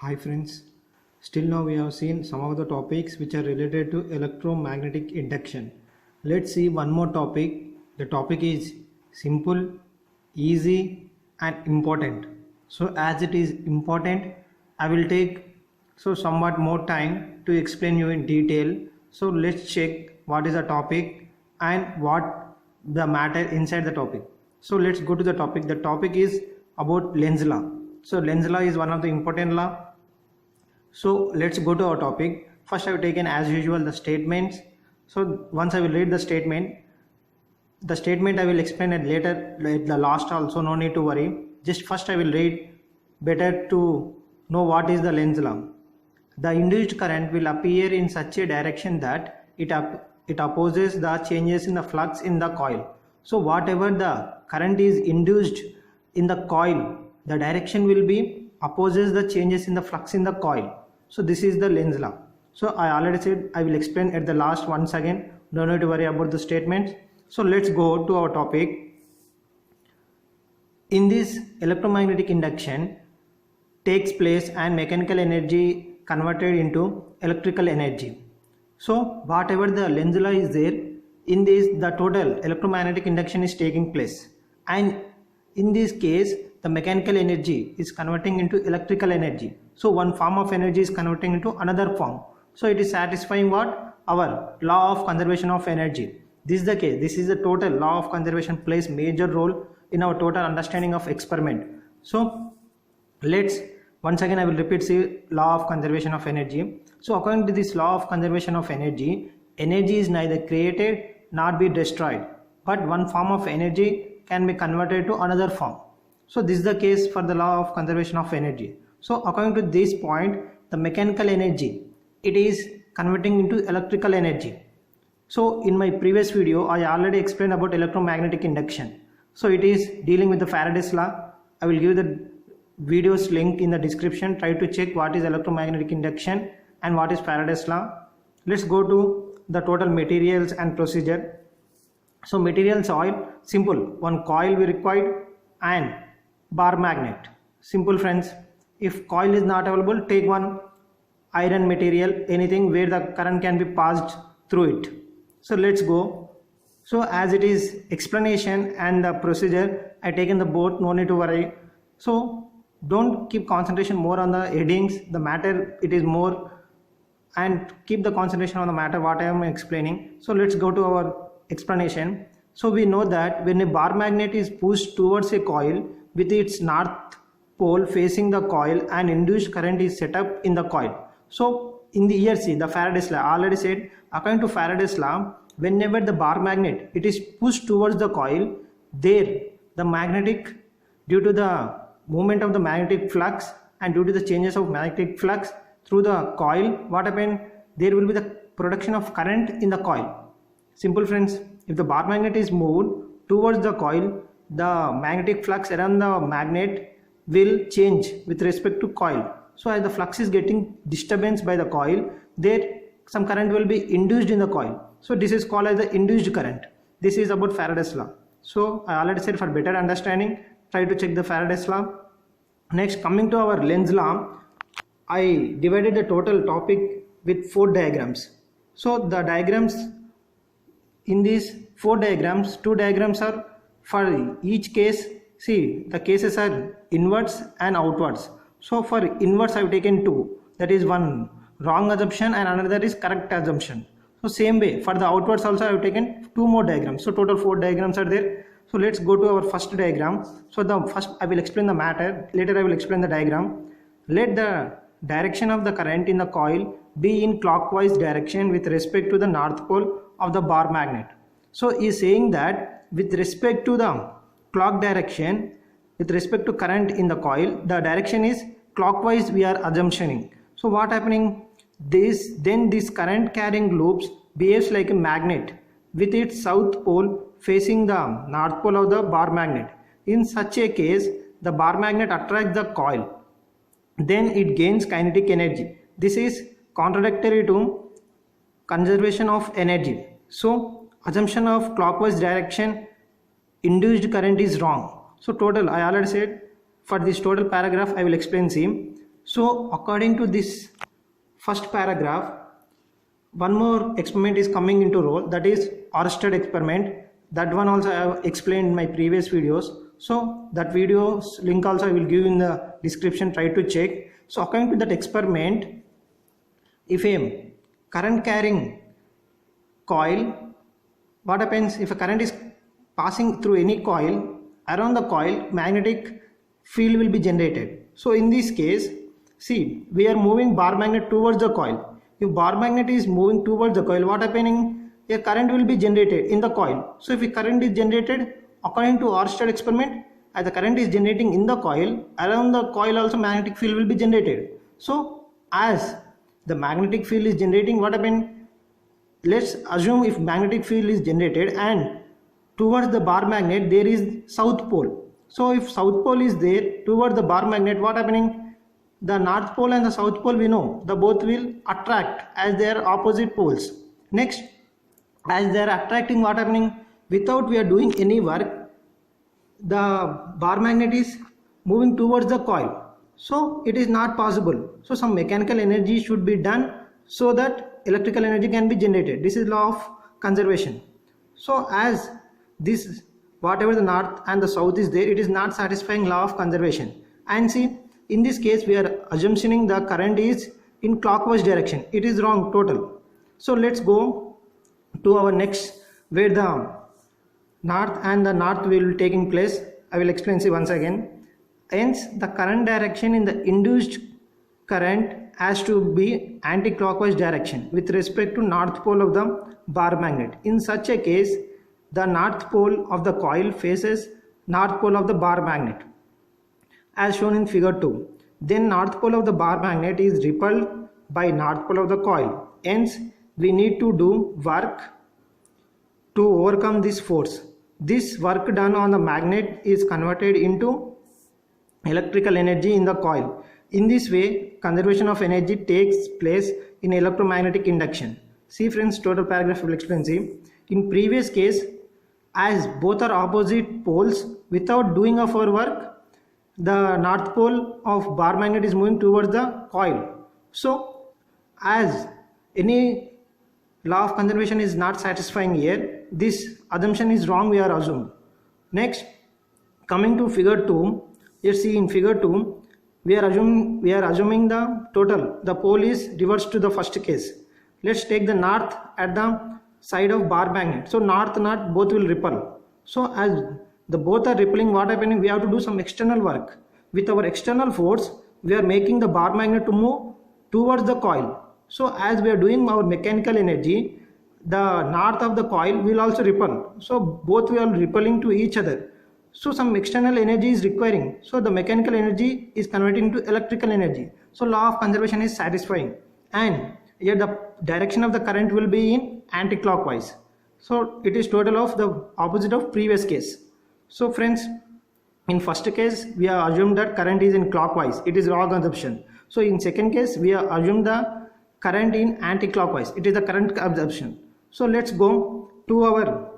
Hi friends, still now we have seen some of the topics which are related to electromagnetic induction. Let's see one more topic. The topic is simple, easy and important. So as it is important, I will take somewhat more time to explain you in detail. So let's check what is the topic and what the matter inside the topic. So let's go to the topic. The topic is about Lenz law. So Lenz law is one of the important law. So let's go to our topic. First I have taken as usual the statements. So once I will read the statement I will explain it later at the last also, no need to worry. Just first I will read, better to know what is the Lenz law. The induced current will appear in such a direction that it opposes the changes in the flux in the coil. So whatever the current is induced in the coil, the direction will be opposes the changes in the flux in the coil. So this is the Lenz law. So I already said I will explain at the last once again. No need to worry about the statements. So let's go to our topic. In this electromagnetic induction takes place and mechanical energy converted into electrical energy. So whatever the Lenz law is there, in this the total electromagnetic induction is taking place, and in this case the mechanical energy is converting into electrical energy. So one form of energy is converting into another form. So it is satisfying what? Our law of conservation of energy. This is the case. This is the total law of conservation plays major role in our total understanding of experiment. So let's once again I will repeat the law of conservation of energy. So according to this law of conservation of energy, energy is neither created nor be destroyed, but one form of energy can be converted to another form. So this is the case for the law of conservation of energy. So according to this point, the mechanical energy, it is converting into electrical energy. So in my previous video I already explained about electromagnetic induction. So it is dealing with the Faraday's law. I will give the video's link in the description. Try to check what is electromagnetic induction and what is Faraday's law. Let's go to the total materials and procedure. So materials oil, simple, one coil we required and bar magnet. Simple friends. If coil is not available, take one iron material, anything where the current can be passed through it. So let's go. So as it is explanation and the procedure, I taken the both, no need to worry. So don't keep concentration more on the headings, the matter it is more, and keep the concentration on the matter what I am explaining. So let's go to our explanation. So we know that when a bar magnet is pushed towards a coil with its north pole facing the coil, an induced current is set up in the coil. So in the here see the Faraday's law, I already said according to Faraday's law, whenever the bar magnet it is pushed towards the coil, there the magnetic, due to the movement of the magnetic flux and due to the changes of magnetic flux through the coil, what happened, there will be the production of current in the coil. Simple friends, if the bar magnet is moved towards the coil, the magnetic flux around the magnet will change with respect to coil. So as the flux is getting disturbance by the coil, there some current will be induced in the coil. So this is called as the induced current. This is about Faraday's law. So I already said for better understanding, try to check the Faraday's law. Next, coming to our Lenz law, I divided the total topic with 4 diagrams. So the diagrams, in these 4 diagrams, 2 diagrams are for each case. See, the cases are inwards and outwards. So for inwards I have taken 2, that is one wrong assumption and another is correct assumption. So same way for the outwards also I have taken 2 more diagrams. So total 4 diagrams are there. So let's go to our first diagram. So the first I will explain the matter, later I will explain the diagram. Let the direction of the current in the coil be in clockwise direction with respect to the north pole of the bar magnet. So he is saying that with respect to the clock direction, with respect to current in the coil, the direction is clockwise we are assumptioning. So what happening, then this current carrying loops behaves like a magnet with its south pole facing the north pole of the bar magnet. In such a case, the bar magnet attracts the coil, then it gains kinetic energy. This is contradictory to conservation of energy. So assumption of clockwise direction induced current is wrong. So total I already said for this total paragraph I will explain. See, So according to this first paragraph, one more experiment is coming into role, that is Oersted experiment. That one also I have explained in my previous videos. So that video's link also I will give in the description, try to check. So according to that experiment, if a current carrying coil, what happens if a current is passing through any coil, around the coil magnetic field will be generated. So in this case, see, we are moving bar magnet towards the coil. If bar magnet is moving towards the coil, what happening? A current will be generated in the coil. So if a current is generated according to Oersted experiment, as the current is generating in the coil, around the coil also magnetic field will be generated. So as the magnetic field is generating, what happened? Let's assume if magnetic field is generated and towards the bar magnet there is south pole. So if south pole is there towards the bar magnet, what happening? The north pole and the south pole, we know the both will attract as they are opposite poles. Next, as they are attracting, what happening? Without we are doing any work, the bar magnet is moving towards the coil. So it is not possible. So some mechanical energy should be done so that electrical energy can be generated. This is law of conservation. So as this, whatever the north and the south is there, it is not satisfying law of conservation. And see, in this case we are assuming the current is in clockwise direction. It is wrong total. So let's go to our next, where the north and the north will taking place. I will explain, see, once again. Hence the current direction in the induced current has to be anti-clockwise direction with respect to north pole of the bar magnet. In such a case, the north pole of the coil faces north pole of the bar magnet, as shown in figure 2. Then north pole of the bar magnet is repelled by north pole of the coil. Hence we need to do work to overcome this force. This work done on the magnet is converted into electrical energy in the coil. In this way, conservation of energy takes place in electromagnetic induction. See friends, total paragraph will explain. See, in previous case, as both are opposite poles, without doing of our work, the north pole of bar magnet is moving towards the coil. So as any law of conservation is not satisfying here, this assumption is wrong, we are assumed. Next, coming to figure 2, you see in figure 2 we are assuming the total, the pole is reversed to the first case. Let's take the north at the side of bar magnet. So north both will repel. So as the both are repelling, what happening? We have to do some external work. With our external force, we are making the bar magnet to move towards the coil. So as we are doing our mechanical energy, the north of the coil will also repel. So both we are repelling to each other. So some external energy is requiring. So the mechanical energy is converting to electrical energy. So law of conservation is satisfying. And here the direction of the current will be in anti-clockwise. So it is total of the opposite of previous case. So friends, in first case we are assumed that current is in clockwise. It is wrong assumption. So in second case we are assumed the current in anti-clockwise. It is the current assumption. So let's go to our,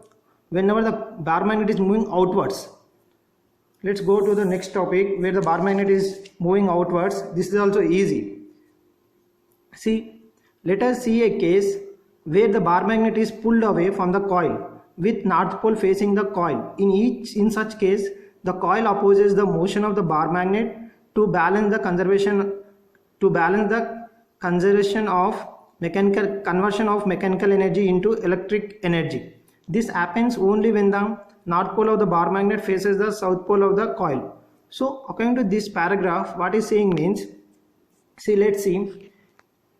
whenever the bar magnet is moving outwards. Let's go to the next topic where the bar magnet is moving outwards. This is also easy. See, let us see a case where the bar magnet is pulled away from the coil with north pole facing the coil. In such case, the coil opposes the motion of the bar magnet to balance the conservation of conversion of mechanical energy into electric energy. This happens only when the north pole of the bar magnet faces the south pole of the coil. So according to this paragraph, what is saying means, see, let's see,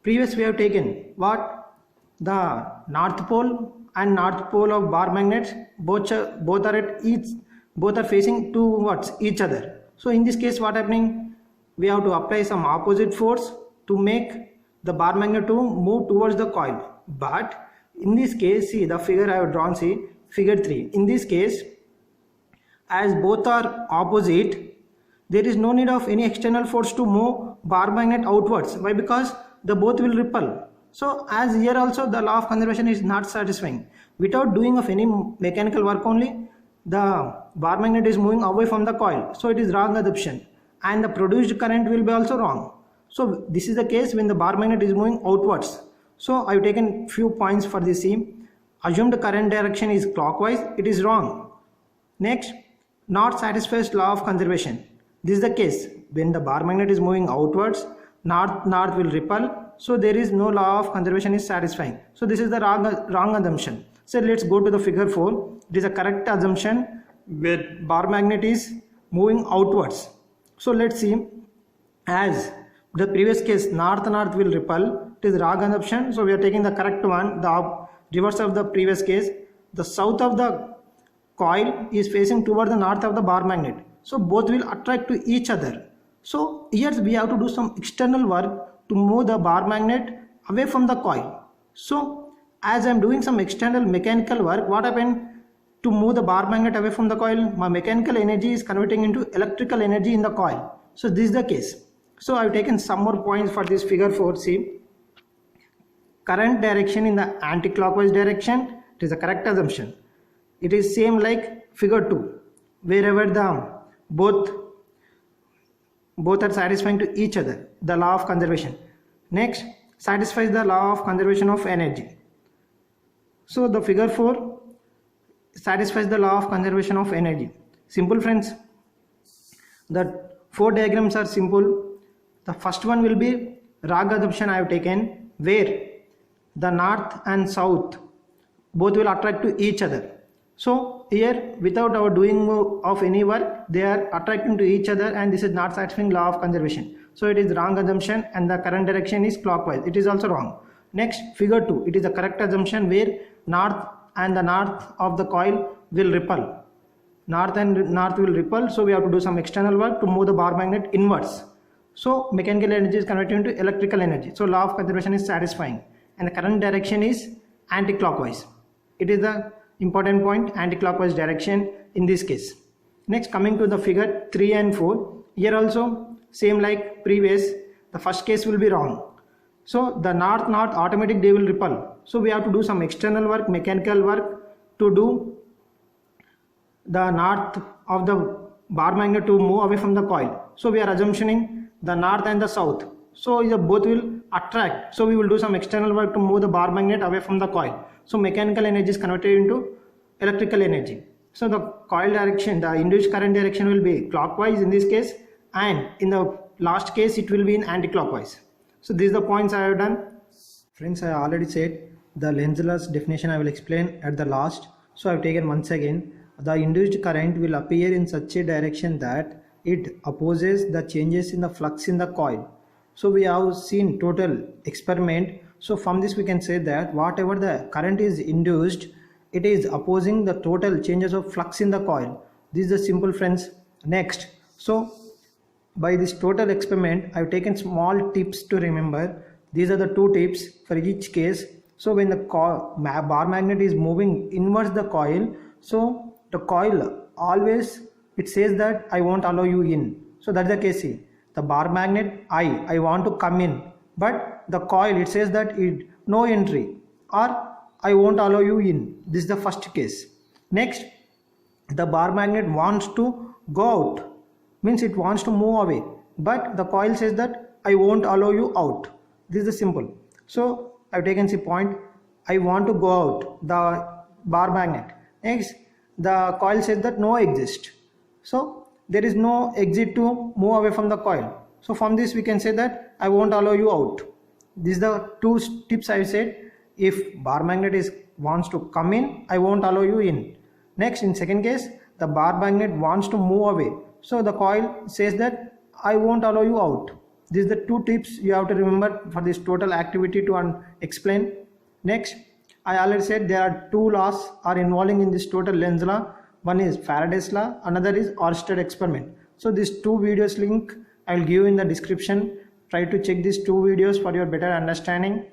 previous we have taken what, the north pole and north pole of bar magnets both are facing towards each other. So in this case, what happening? We have to apply some opposite force to make the bar magnet to move towards the coil. But in this case, see the figure I have drawn, see figure 3. In this case, as both are opposite, there is no need of any external force to move bar magnet outwards. Why? Because the both will repel. So as here also the law of conservation is not satisfying. Without doing of any mechanical work only, the bar magnet is moving away from the coil. So it is wrong assumption, and the produced current will be also wrong. So this is the case when the bar magnet is moving outwards. So I've taken few points for this. Assumed current direction is clockwise, it is wrong. Next, not satisfies law of conservation. This is the case when the bar magnet is moving outwards, north will repel, so there is no law of conservation is satisfying. So this is the wrong assumption. So let's go to the figure 4. It is a correct assumption where bar magnet is moving outwards. So let's see, as the previous case north will repel, it is wrong assumption, so we are taking the correct one, the reverse of the previous case. The south of the coil is facing toward the north of the bar magnet, so both will attract to each other. So here we have to do some external work to move the bar magnet away from the coil. So as I am doing some external mechanical work, what happened? To move the bar magnet away from the coil, my mechanical energy is converting into electrical energy in the coil. So this is the case. So I have taken some more points for this figure 4. See, current direction in the anti-clockwise direction, it is a correct assumption. It is same like figure 2, wherever the both are satisfying to each other, the law of conservation. Next, satisfies the law of conservation of energy. So the figure 4 satisfies the law of conservation of energy. Simple friends, the 4 diagrams are simple. The first one will be wrong assumption I have taken, where the north and south both will attract to each other. So here, without our doing of any work, they are attracting to each other, and this is not satisfying law of conservation. So it is wrong assumption, and the current direction is clockwise. It is also wrong. Next, figure 2, it is a correct assumption where north of the coil will repel. North will repel, so we have to do some external work to move the bar magnet inwards. So mechanical energy is converted into electrical energy. So law of conservation is satisfying, and the current direction is anti-clockwise. It is the important point, anti-clockwise direction in this case. Next, coming to the figure 3 and 4, here also same like previous, the first case will be wrong. So the north automatic they will repel. So we have to do some external work, mechanical work to do the north of the bar magnet to move away from the coil. So we are assuming the north and the south. So both will attract. So we will do some external work to move the bar magnet away from the coil. So mechanical energy is converted into electrical energy. So the coil direction, the induced current direction will be clockwise in this case, and in the last case it will be in anti-clockwise. So these are the points I have done. Friends, I already said the Lenz's law's definition I will explain at the last. So I have taken once again, the induced current will appear in such a direction that it opposes the changes in the flux in the coil. So we have seen total experiment. So from this we can say that whatever the current is induced, it is opposing the total changes of flux in the coil. This is the simple, friends. Next, so by this total experiment I have taken small tips to remember. These are the 2 tips for each case. So when the bar magnet is moving inwards the coil, so the coil always, it says that I won't allow you in. So that's the case. See, the bar magnet, I want to come in, but the coil, it says that no entry, or I won't allow you in. This is the first case. Next, the bar magnet wants to go out, means it wants to move away, but the coil says that I won't allow you out. This is the simple. So I've taken the point, I want to go out, the bar magnet. Next, the coil says that no exist. So there is no exit to move away from the coil. So from this we can say that I won't allow you out. These are the 2 tips I said. If bar magnet wants to come in, I won't allow you in. Next, in second case, the bar magnet wants to move away, so the coil says that I won't allow you out. These are the 2 tips you have to remember for this total activity to explain. Next, I already said there are 2 laws are involving in this total Lenz's law. One is Faraday's law, another is Oersted experiment. So these 2 videos link I will give in the description. Try to check these 2 videos for your better understanding.